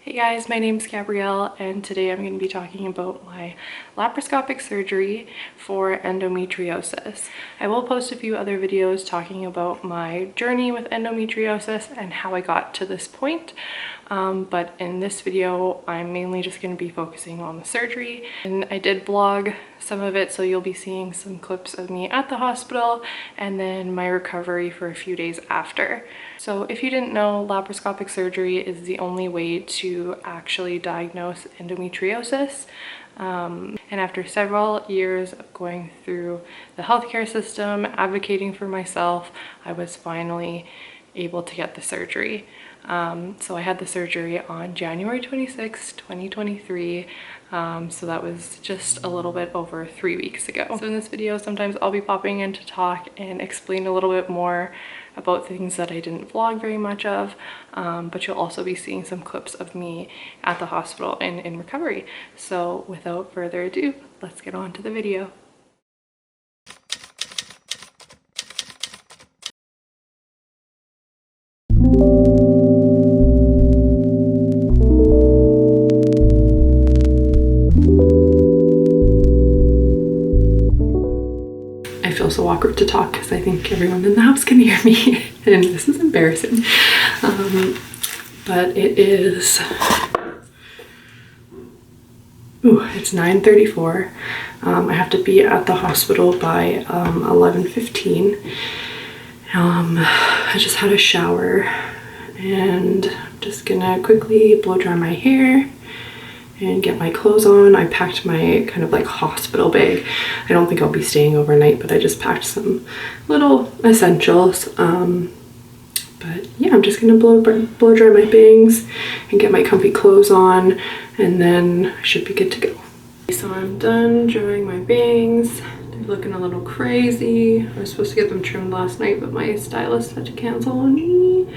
Hey guys, my name's Gabrielle and today I'm going to be talking about my laparoscopic surgery for endometriosis. I will post a few other videos talking about my journey with endometriosis and how I got to this point. But in this video, I'm mainly just going to be focusing on the surgery. And I did vlog some of it, so you'll be seeing some clips of me at the hospital and then my recovery for a few days after. So if you didn't know, laparoscopic surgery is the only way to actually diagnose endometriosis. And after several years of going through the healthcare system, advocating for myself, I was finally able to get the surgery. So I had the surgery on January 26, 2023. So that was just a little bit over 3 weeks ago. So in this video, sometimes I'll be popping in to talk and explain a little bit more about things that I didn't vlog very much of, but you'll also be seeing some clips of me at the hospital and in recovery. So without further ado, let's get on to the video. I feel so awkward to talk because I think everyone in the house can hear me and this is embarrassing. But it is, it's 9:34. I have to be at the hospital by 11:15. I just had a shower and I'm just gonna quickly blow dry my hair and get my clothes on. I packed my kind of like hospital bag. I don't think I'll be staying overnight, but I just packed some little essentials. But yeah, I'm just gonna blow dry my bangs and get my comfy clothes on, and then I should be good to go. So I'm done drying my bangs. They're looking a little crazy. I was supposed to get them trimmed last night, but my stylist had to cancel on me.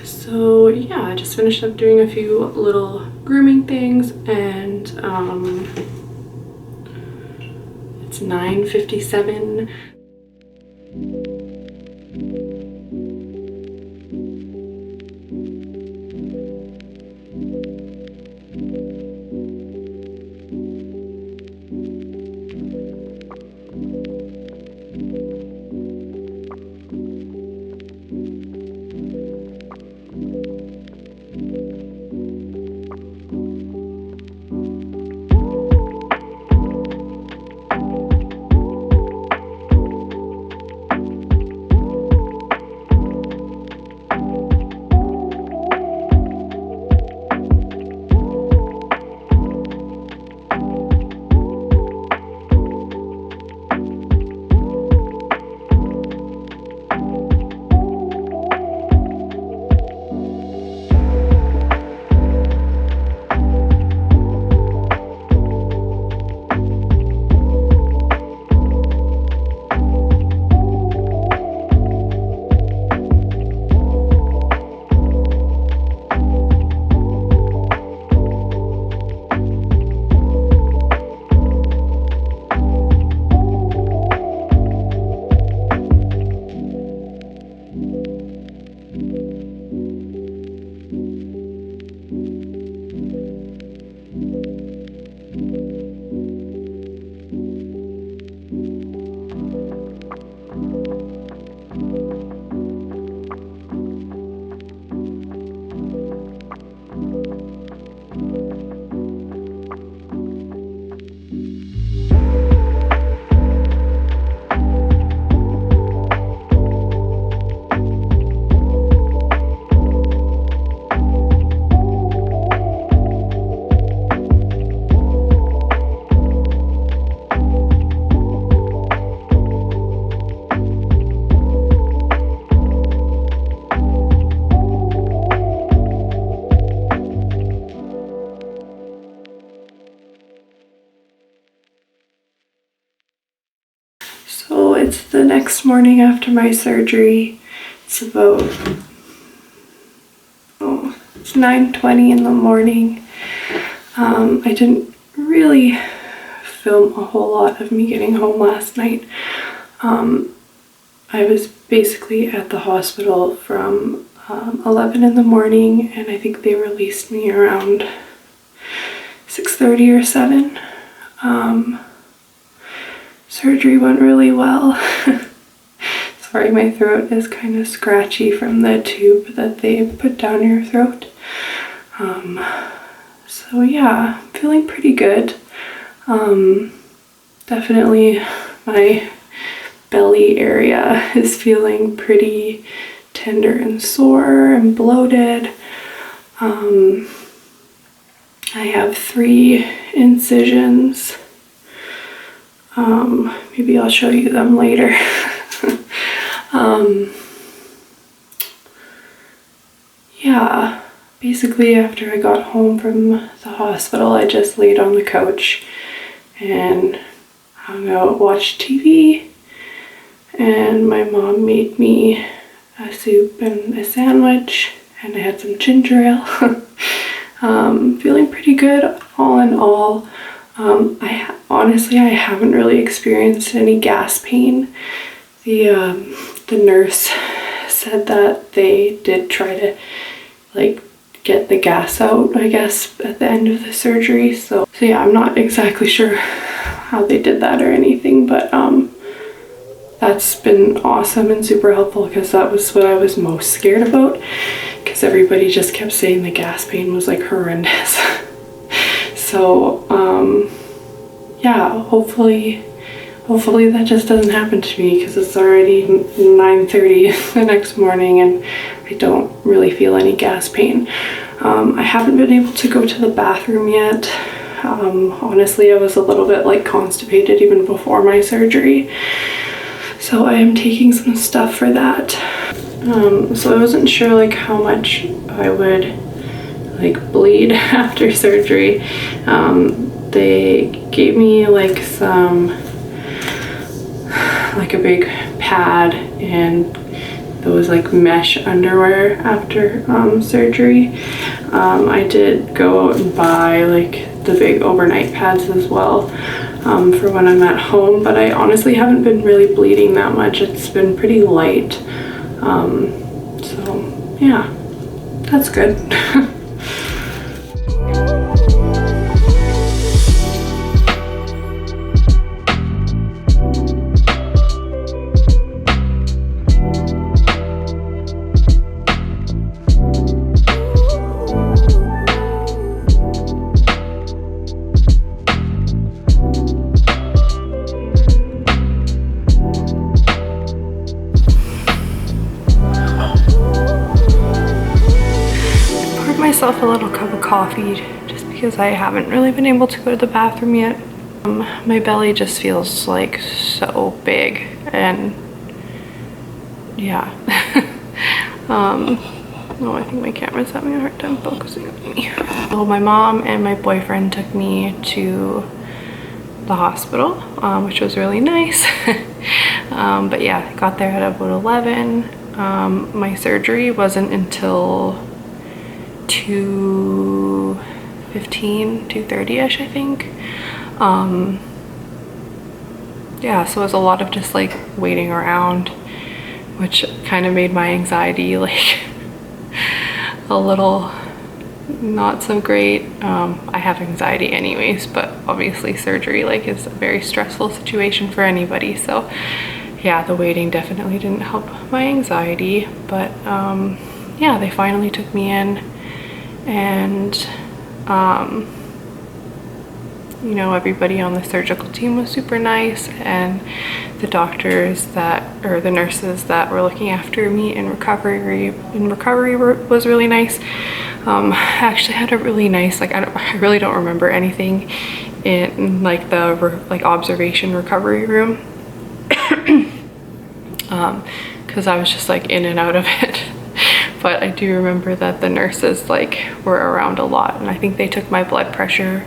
So yeah, I just finished up doing a few little grooming things, and it's 9:57. So it's the next morning after my surgery. It's about, it's 9:20 in the morning. I didn't really film a whole lot of me getting home last night. I was basically at the hospital from 11 in the morning, and I think they released me around 6:30 or 7. Surgery went really well. Sorry, my throat is kind of scratchy from the tube that they put down your throat. So yeah, I'm feeling pretty good. Definitely my belly area is feeling pretty tender and sore and bloated. I have 3 incisions. Maybe I'll show you them later. Yeah, basically after I got home from the hospital, I just laid on the couch and hung out, watched TV, and my mom made me a soup and a sandwich, and I had some ginger ale. Feeling pretty good all in all. Honestly, I haven't really experienced any gas pain. The nurse said that they did try to like get the gas out, I guess, at the end of the surgery. So yeah, I'm not exactly sure how they did that or anything, but that's been awesome and super helpful, because that was what I was most scared about, because everybody just kept saying the gas pain was like horrendous. So yeah, hopefully that just doesn't happen to me, because it's already 9:30 the next morning and I don't really feel any gas pain. I haven't been able to go to the bathroom yet. Honestly, I was a little bit like constipated even before my surgery, so I am taking some stuff for that. So I wasn't sure like how much I would like bleed after surgery. They gave me like a big pad and those like mesh underwear after surgery. I did go out and buy like the big overnight pads as well for when I'm at home, but I honestly haven't been really bleeding that much. It's been pretty light. So yeah, that's good. Myself a little cup of coffee just because I haven't really been able to go to the bathroom yet. My belly just feels like so big, and yeah. Oh, I think my camera's having a hard time focusing on me. So my mom and my boyfriend took me to the hospital, which was really nice. But yeah, I got there at about 11. My surgery wasn't until 2:15, 2:30ish, I think. Yeah, so it was a lot of just like waiting around, which kind of made my anxiety like a little not so great. I have anxiety anyways, but obviously surgery like is a very stressful situation for anybody, so yeah, the waiting definitely didn't help my anxiety. But yeah, they finally took me in, and you know, everybody on the surgical team was super nice, and the doctors that, or the nurses that were looking after me in recovery was really nice. I actually had a really nice, like, I really don't remember anything in like the observation recovery room, because I was just like in and out of it. But I do remember that the nurses like were around a lot, and I think they took my blood pressure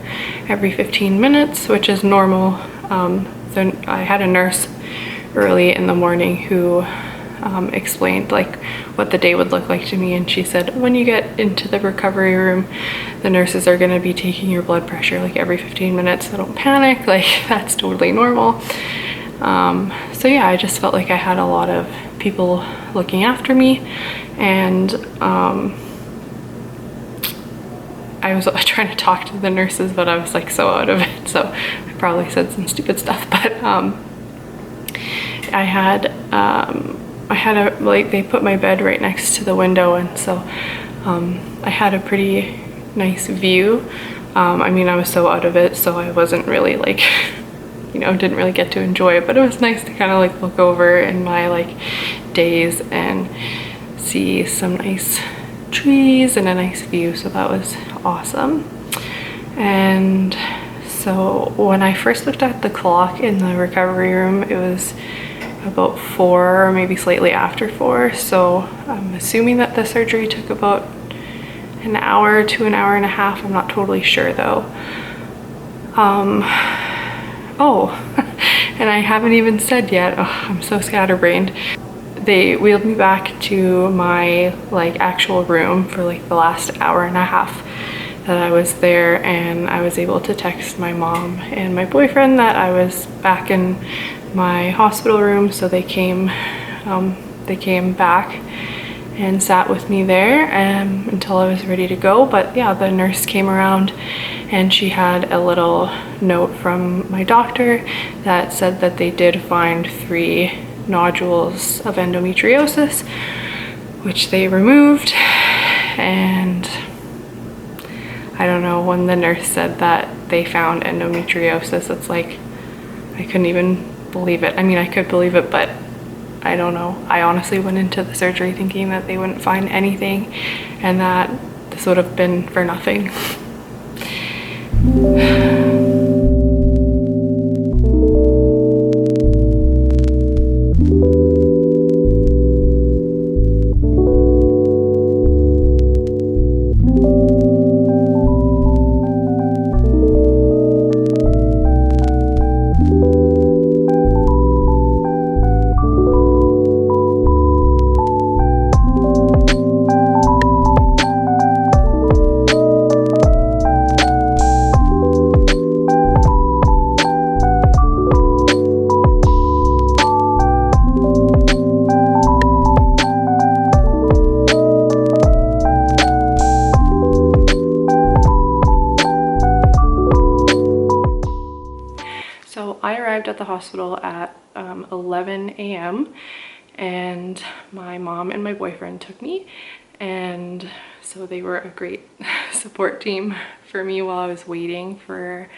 every 15 minutes, which is normal. So I had a nurse early in the morning who explained like what the day would look like to me, and she said, when you get into the recovery room, the nurses are going to be taking your blood pressure like every 15 minutes, so don't panic, like that's totally normal. So yeah, I just felt like I had a lot of people looking after me, and I was trying to talk to the nurses, but I was like so out of it, so I probably said some stupid stuff. But I had a, like, they put my bed right next to the window, and so I had a pretty nice view. I mean, I was so out of it, so I wasn't really like, you know, didn't really get to enjoy it, but it was nice to kind of like look over in my like days and see some nice trees and a nice view, so that was awesome. And so when I first looked at the clock in the recovery room, it was about 4 or maybe slightly after 4, so I'm assuming that the surgery took about an hour to an hour and a half. I'm not totally sure though. Oh, and I haven't even said yet, oh, I'm so scatterbrained. They wheeled me back to my like actual room for like the last hour and a half that I was there, and I was able to text my mom and my boyfriend that I was back in my hospital room, so they came back and sat with me there until I was ready to go. But yeah, the nurse came around and she had a little note from my doctor that said that they did find 3 nodules of endometriosis, which they removed. And I don't know, when the nurse said that they found endometriosis, it's like, I couldn't even believe it. I mean, I could believe it, but I don't know. I honestly went into the surgery thinking that they wouldn't find anything and that this would have been for nothing. So I arrived at the hospital at 11 a.m. and my mom and my boyfriend took me, and so they were a great support team for me while I was waiting for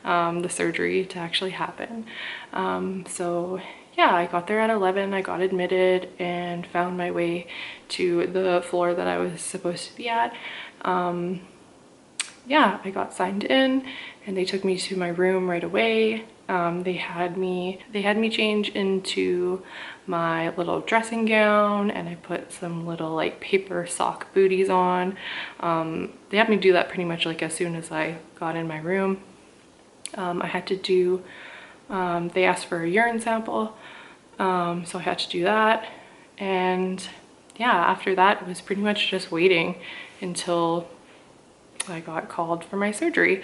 the surgery to actually happen. So yeah, I got there at 11, I got admitted and found my way to the floor that I was supposed to be at. Yeah, I got signed in and they took me to my room right away. They had me change into my little dressing gown, and I put some little like paper sock booties on. They had me do that pretty much like as soon as I got in my room. I had to do, they asked for a urine sample, so I had to do that. And yeah, after that it was pretty much just waiting until I got called for my surgery.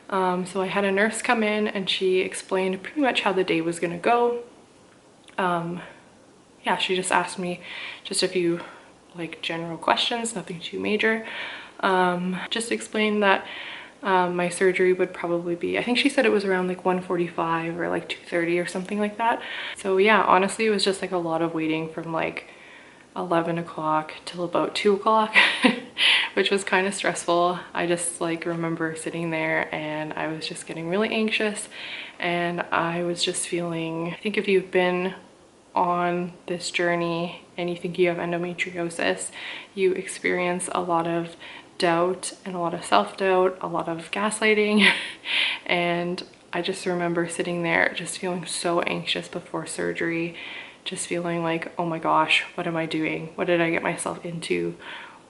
So I had a nurse come in and she explained pretty much how the day was gonna go. Yeah, she just asked me just a few like general questions, nothing too major. Just explained that my surgery would probably be, I think she said it was around like 1:45 or like 2:30 or something like that. So yeah, honestly, it was just like a lot of waiting from like 11 o'clock till about 2 o'clock, which was kind of stressful. I just like remember sitting there and I was just getting really anxious, and I was just feeling, I think if you've been on this journey and you think you have endometriosis, you experience a lot of doubt and a lot of self-doubt, a lot of gaslighting. And I just remember sitting there just feeling so anxious before surgery, just feeling like, oh my gosh, what am I doing? What did I get myself into?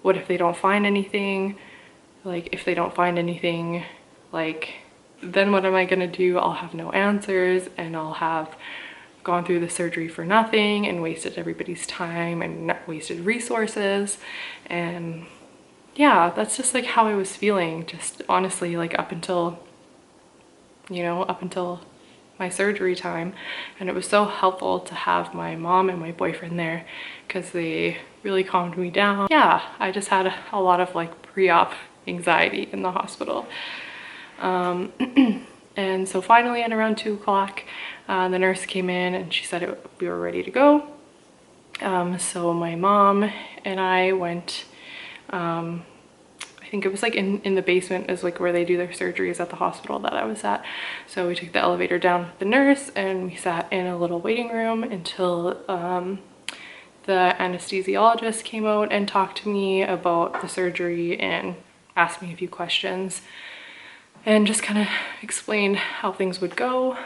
What if they don't find anything? Like, if they don't find anything, like, then what am I gonna do? I'll have no answers and I'll have gone through the surgery for nothing and wasted everybody's time and wasted resources. And yeah, that's just like how I was feeling, just honestly, like up until, you know, up until my surgery time. And it was so helpful to have my mom and my boyfriend there because they really calmed me down. Yeah, I just had a lot of like pre-op anxiety in the hospital. And so finally at around 2 o'clock, the nurse came in and she said we were ready to go. So my mom and I went, I think it was like in the basement is like where they do their surgeries at the hospital that I was at. So we took the elevator down with the nurse and we sat in a little waiting room until the anesthesiologist came out and talked to me about the surgery and asked me a few questions and just kind of explained how things would go.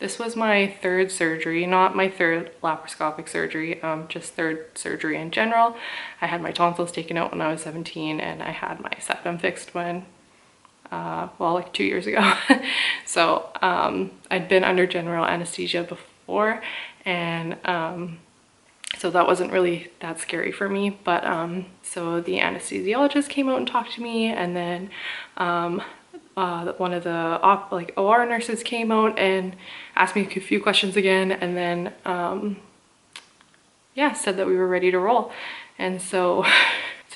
This was my third surgery, not my third laparoscopic surgery, just third surgery in general. I had my tonsils taken out when I was 17 and I had my septum fixed when, well, like 2 years ago. So I'd been under general anesthesia before, and so that wasn't really that scary for me. But so the anesthesiologist came out and talked to me, and then one of the OR nurses came out and asked me a few questions again, and then yeah, said that we were ready to roll. And so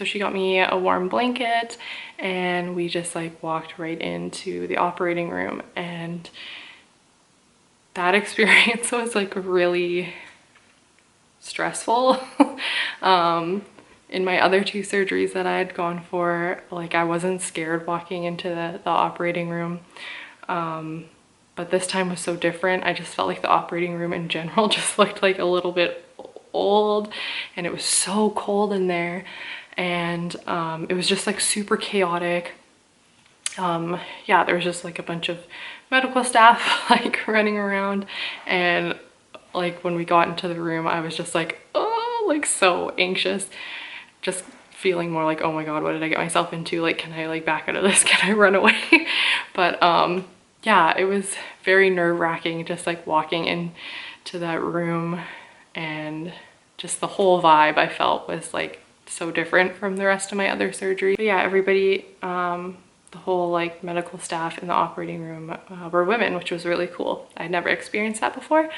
she got me a warm blanket and we just like walked right into the operating room, and that experience was like really stressful. In my other two surgeries that I had gone for, like I wasn't scared walking into the operating room. But this time was so different. I just felt like the operating room in general just looked like a little bit old, and it was so cold in there, and it was just like super chaotic. Yeah, there was just like a bunch of medical staff like running around, and like when we got into the room I was just like, oh, like so anxious, just feeling more like, oh my god, what did I get myself into? Like, can I like back out of this? Can I run away? But yeah, it was very nerve-wracking just like walking into that room, and just the whole vibe I felt was like so different from the rest of my other surgery. But yeah, everybody, the whole like medical staff in the operating room were women, which was really cool. I'd never experienced that before.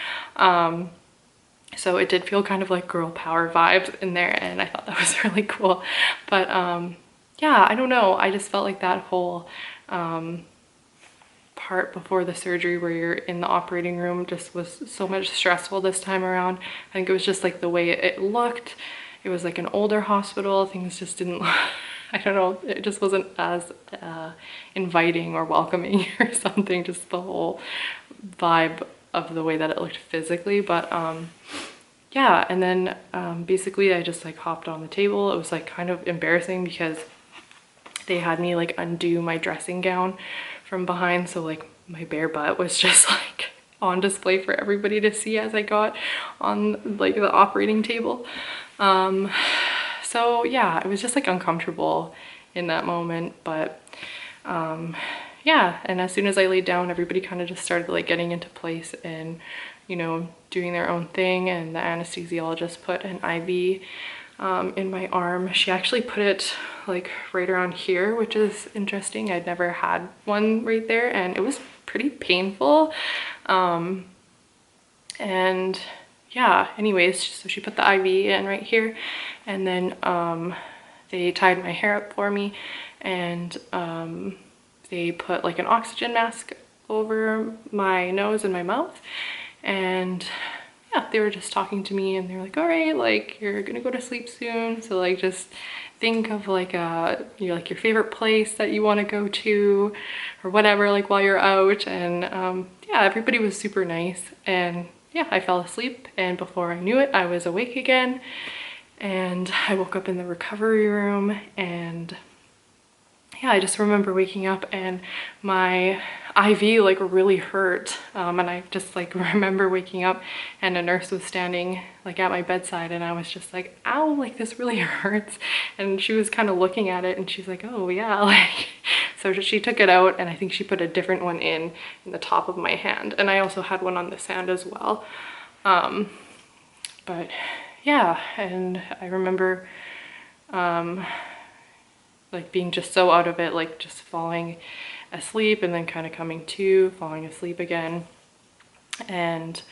So it did feel kind of like girl power vibes in there, and I thought that was really cool. But yeah, I don't know, I just felt like that whole part before the surgery where you're in the operating room just was so much stressful this time around. I think it was just like the way it looked. It was like an older hospital. Things just didn't, I don't know, it just wasn't as inviting or welcoming or something, just the whole vibe of the way that it looked physically. But yeah, and then basically I just like hopped on the table. It was like kind of embarrassing because they had me like undo my dressing gown from behind, so like my bare butt was just like on display for everybody to see as I got on like the operating table. So yeah, it was just like uncomfortable in that moment. But yeah, and as soon as I laid down, everybody kind of just started like getting into place and, you know, doing their own thing. And the anesthesiologist put an IV in my arm. She actually put it like right around here, which is interesting. I'd never had one right there, and it was pretty painful. And yeah, anyways, so she put the IV in right here, and then they tied my hair up for me, and they put like an oxygen mask over my nose and my mouth. And yeah, they were just talking to me, and they were like, all right, like you're gonna go to sleep soon, so like just think of like your favorite place that you want to go to or whatever, like while you're out. And yeah, everybody was super nice, and yeah, I fell asleep, and before I knew it I was awake again, and I woke up in the recovery room. And yeah, I just remember waking up and my IV like really hurt, and I just like remember waking up and a nurse was standing like at my bedside, and I was just like, ow, like this really hurts. And she was kind of looking at it and she's like, oh yeah, like, so she took it out, and I think she put a different one in the top of my hand, and I also had one on this hand as well. But yeah, and I remember like being just so out of it, like just falling asleep and then kind of coming to, falling asleep again. And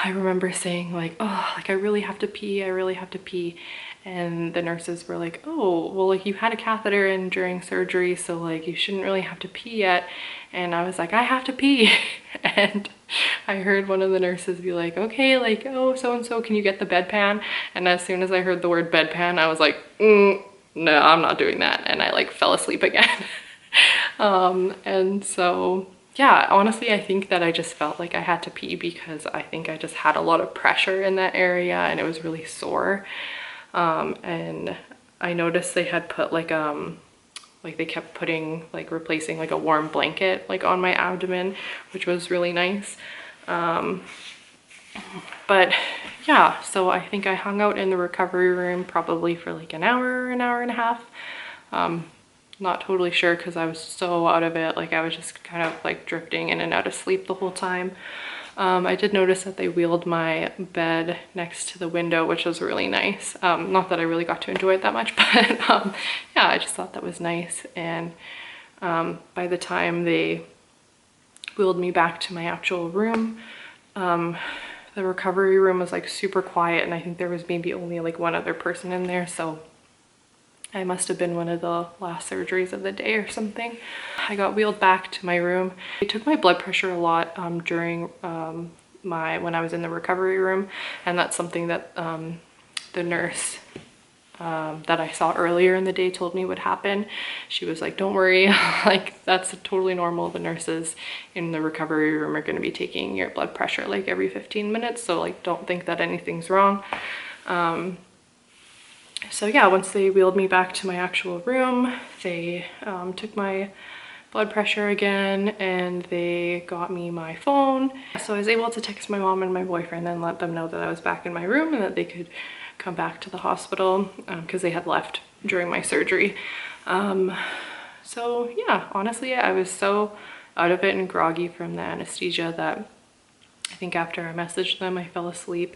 I remember saying like, oh, like I really have to pee, I really have to pee. And the nurses were like, oh, well, like you had a catheter in during surgery, so like you shouldn't really have to pee yet. And I was like, I have to pee. And I heard one of the nurses be like, okay, like, oh, so-and-so, can you get the bedpan? And as soon as I heard the word bedpan, I was like, no, I'm not doing that. And I like fell asleep again. And so, yeah, honestly, I think that I just felt like I had to pee because I think I just had a lot of pressure in that area and it was really sore. And I noticed they had put like they kept putting, like replacing like a warm blanket like on my abdomen, which was really nice. But yeah, so I think I hung out in the recovery room probably for like an hour and a half. Not totally sure because I was so out of it. Like I was just kind of like drifting in and out of sleep the whole time. I did notice that they wheeled my bed next to the window, which was really nice. Not that I really got to enjoy it that much, but yeah, I just thought that was nice. And by the time they wheeled me back to my actual room, the recovery room was like super quiet, and I think there was maybe only like one other person in there, so I must have been one of the last surgeries of the day or something. I got wheeled back to my room. They took my blood pressure a lot during when I was in the recovery room, and that's something that the nurse that I saw earlier in the day told me would happen. She was like, don't worry, like that's totally normal. The nurses in the recovery room are going to be taking your blood pressure like every 15 minutes, so like don't think that anything's wrong. So yeah, once they wheeled me back to my actual room, they took my blood pressure again and they got me my phone. So I was able to text my mom and my boyfriend and let them know that I was back in my room and that they could come back to the hospital because they had left during my surgery. So yeah, honestly, I was so out of it and groggy from the anesthesia that I think after I messaged them, I fell asleep.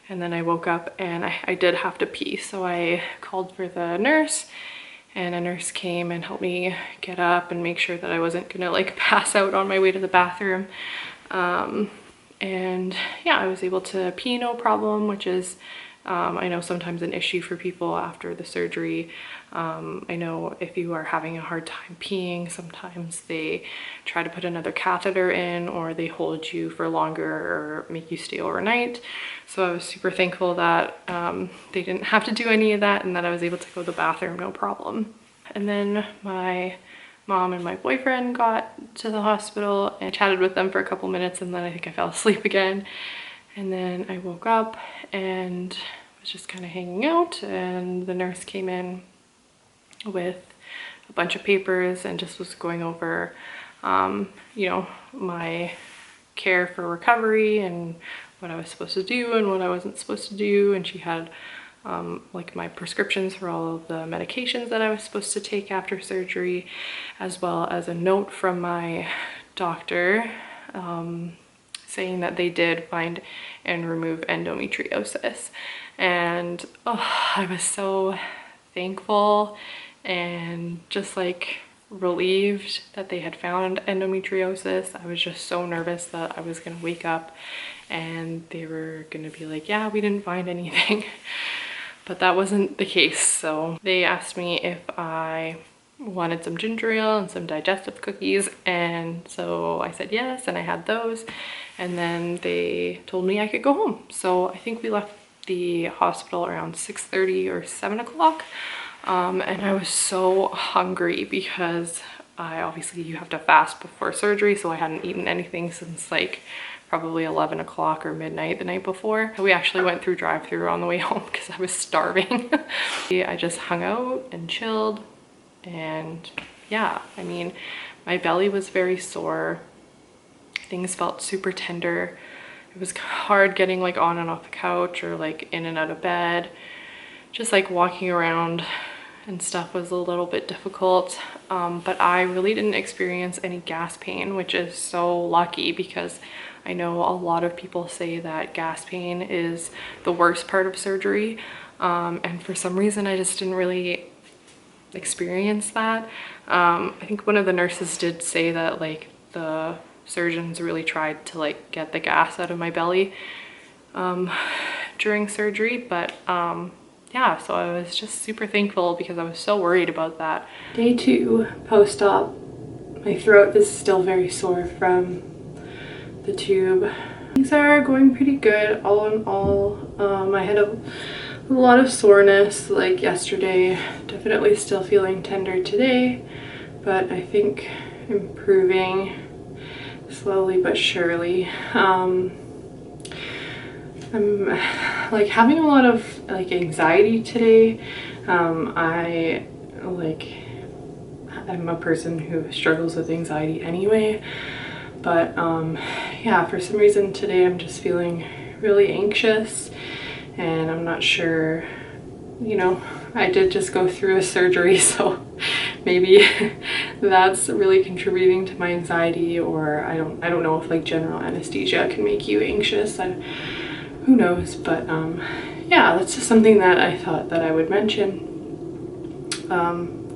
And then I woke up and I did have to pee. So I called for the nurse, and a nurse came and helped me get up and make sure that I wasn't gonna like pass out on my way to the bathroom. And yeah, I was able to pee no problem, which is I know sometimes an issue for people after the surgery. I know if you are having a hard time peeing, sometimes they try to put another catheter in, or they hold you for longer or make you stay overnight. So I was super thankful that they didn't have to do any of that and that I was able to go to the bathroom no problem. And then my mom and my boyfriend got to the hospital and I chatted with them for a couple minutes, and then I think I fell asleep again. And then I woke up and was just kind of hanging out, and the nurse came in with a bunch of papers and just was going over, you know, my care for recovery and what I was supposed to do and what I wasn't supposed to do. And she had like my prescriptions for all of the medications that I was supposed to take after surgery, as well as a note from my doctor saying that they did find and remove endometriosis. And oh, I was so thankful and just like relieved that they had found endometriosis. I was just so nervous that I was gonna wake up and they were gonna be like, yeah, we didn't find anything. But that wasn't the case. So they asked me if I wanted some ginger ale and some digestive cookies, and so I said yes, and I had those, and then they told me I could go home. So I think we left the hospital around 6:30 or 7 o'clock, and I was so hungry because obviously you have to fast before surgery, so I hadn't eaten anything since like probably 11 o'clock or midnight the night before. We actually went through drive-through on the way home because I was starving. I just hung out and chilled. And yeah, I mean, my belly was very sore. Things felt super tender. It was hard getting like on and off the couch or like in and out of bed. Just like walking around and stuff was a little bit difficult. But I really didn't experience any gas pain, which is so lucky because I know a lot of people say that gas pain is the worst part of surgery. And for some reason, I just didn't really experience that. I think one of the nurses did say that like the surgeons really tried to like get the gas out of my belly, during surgery, but yeah, so I was just super thankful because I was so worried about that. Day 2 post-op. My throat is still very sore from the tube. Things are going pretty good all in all. I had a lot of soreness like yesterday, definitely still feeling tender today, but I think improving slowly but surely. I'm like having a lot of like anxiety today. I'm a person who struggles with anxiety anyway, but yeah, for some reason today I'm just feeling really anxious, and I'm not sure, you know, I did just go through a surgery, so maybe that's really contributing to my anxiety, or I don't know if like general anesthesia can make you anxious. Who knows, but yeah, that's just something that I thought that I would mention,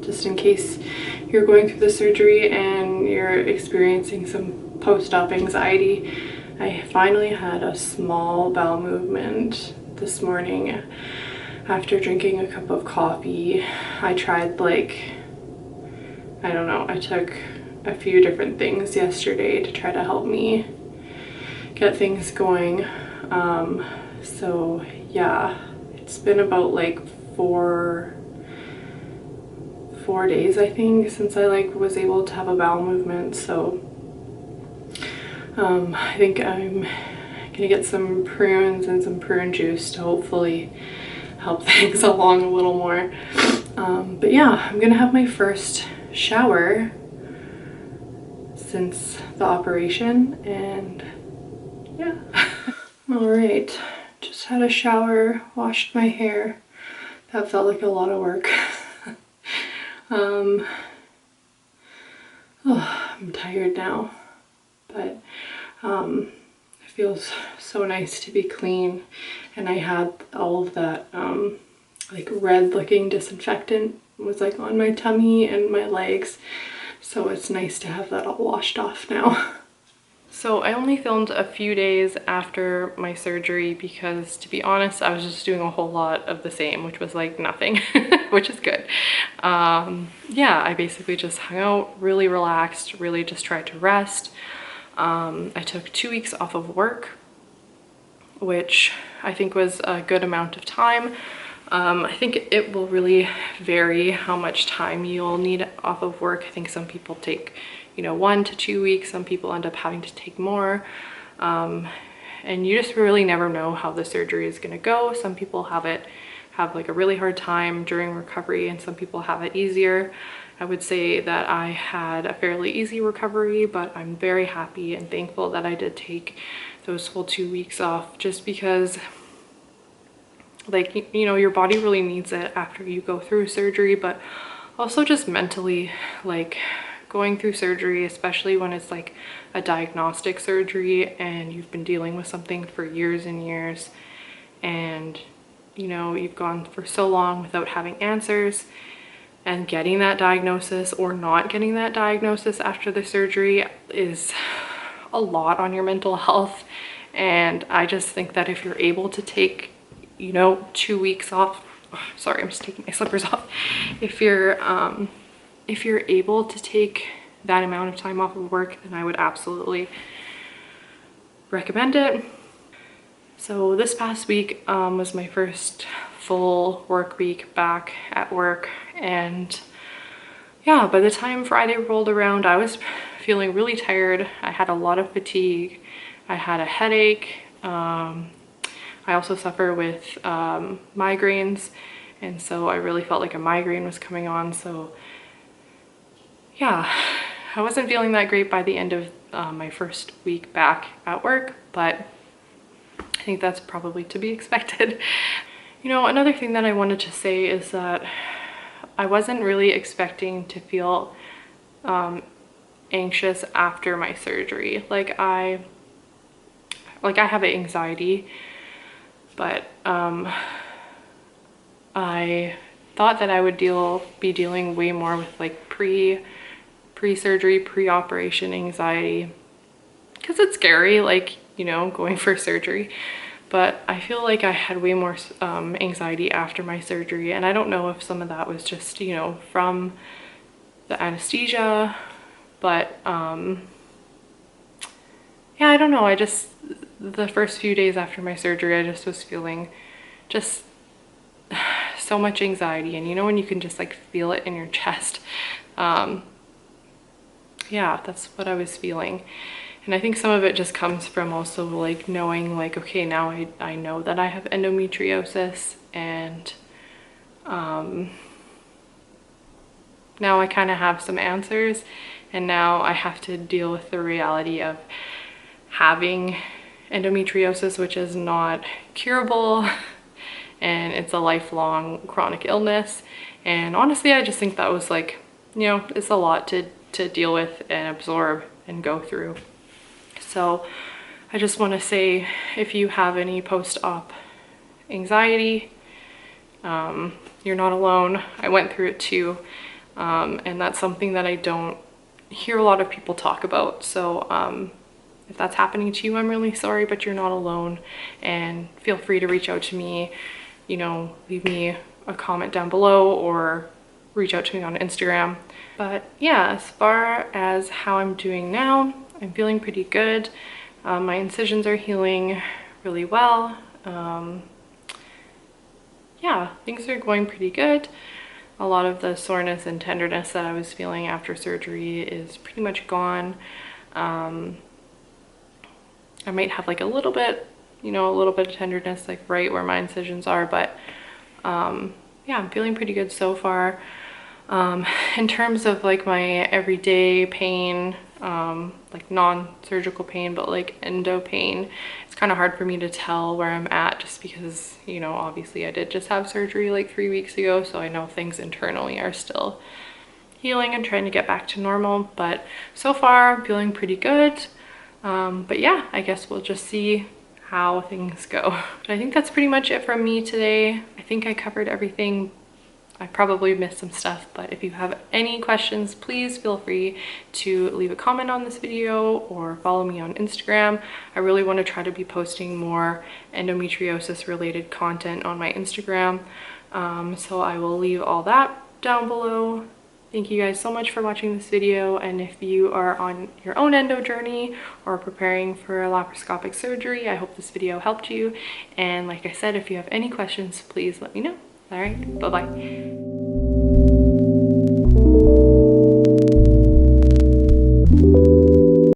just in case you're going through the surgery and you're experiencing some post-op anxiety. I finally had a small bowel movement this morning after drinking a cup of coffee. I tried like, I don't know, I took a few different things yesterday to try to help me get things going. So yeah, it's been about like four days I think since I like was able to have a bowel movement, so I think I'm gonna get some prunes and some prune juice to hopefully help things along a little more. But yeah, I'm gonna have my first shower since the operation, and yeah. All right, just had a shower, washed my hair. That felt like a lot of work. Oh, I'm tired now, but it feels so nice to be clean. And I had all of that like red looking disinfectant was like on my tummy and my legs, so it's nice to have that all washed off now. So I only filmed a few days after my surgery because, to be honest, I was just doing a whole lot of the same, which was like nothing, which is good. Yeah, I basically just hung out, really relaxed, really just tried to rest. I took 2 weeks off of work, which I think was a good amount of time. I think it will really vary how much time you'll need off of work. I think some people take, you know, 1 to 2 weeks. Some people end up having to take more. And you just really never know how the surgery is gonna go. Some people have like a really hard time during recovery, and some people have it easier. I would say that I had a fairly easy recovery, but I'm very happy and thankful that I did take those full 2 weeks off, just because, like, you know, your body really needs it after you go through surgery, but also just mentally, like, going through surgery, especially when it's like a diagnostic surgery and you've been dealing with something for years and years, and you know, you've gone for so long without having answers, and getting that diagnosis or not getting that diagnosis after the surgery is a lot on your mental health. And I just think that if you're able to take, you know, 2 weeks off, oh, sorry, I'm just taking my slippers off. If you're able to take that amount of time off of work, then I would absolutely recommend it. So this past week was my first full work week back at work, and yeah, by the time Friday rolled around, I was feeling really tired. I had a lot of fatigue. I had a headache. I also suffer with migraines, and so I really felt like a migraine was coming on. So yeah, I wasn't feeling that great by the end of my first week back at work, but I think that's probably to be expected. You know, another thing that I wanted to say is that I wasn't really expecting to feel anxious after my surgery. Like I have anxiety, but I thought that I would be dealing way more with like pre-surgery, pre-operation anxiety, because it's scary, like, you know, going for surgery. but I feel like I had way more anxiety after my surgery, and I don't know if some of that was just, you know, from the anesthesia, but yeah, I don't know. I just, the first few days after my surgery, I just was feeling just so much anxiety, and you know when you can just like feel it in your chest. Yeah, that's what I was feeling. And I think some of it just comes from also like knowing like, okay, now I know that I have endometriosis, and now I kind of have some answers, and now I have to deal with the reality of having endometriosis, which is not curable, and it's a lifelong chronic illness. And honestly, I just think that was like, you know, it's a lot to deal with and absorb and go through. So I just want to say, if you have any post-op anxiety, you're not alone. I went through it too, and that's something that I don't hear a lot of people talk about. So if that's happening to you, I'm really sorry, but you're not alone, and feel free to reach out to me, you know, leave me a comment down below or reach out to me on Instagram. But yeah, as far as how I'm doing now, I'm feeling pretty good. My incisions are healing really well. Yeah, things are going pretty good. A lot of the soreness and tenderness that I was feeling after surgery is pretty much gone. I might have like a little bit, you know, a little bit of tenderness like right where my incisions are, but yeah, I'm feeling pretty good so far. In terms of like my everyday pain, like non-surgical pain, but like endo pain, it's kind of hard for me to tell where I'm at, just because, you know, obviously I did just have surgery like 3 weeks ago, so I know things internally are still healing and trying to get back to normal. But so far I'm feeling pretty good. But yeah, I guess we'll just see how things go. But I think that's pretty much it from me today. I think I covered everything. I probably missed some stuff, but if you have any questions, please feel free to leave a comment on this video or follow me on Instagram. I really want to try to be posting more endometriosis related content on my Instagram. So I will leave all that down below. Thank you guys so much for watching this video, and if you are on your own endo journey or preparing for a laparoscopic surgery, I hope this video helped you. And like I said, if you have any questions, please let me know. All right, bye-bye.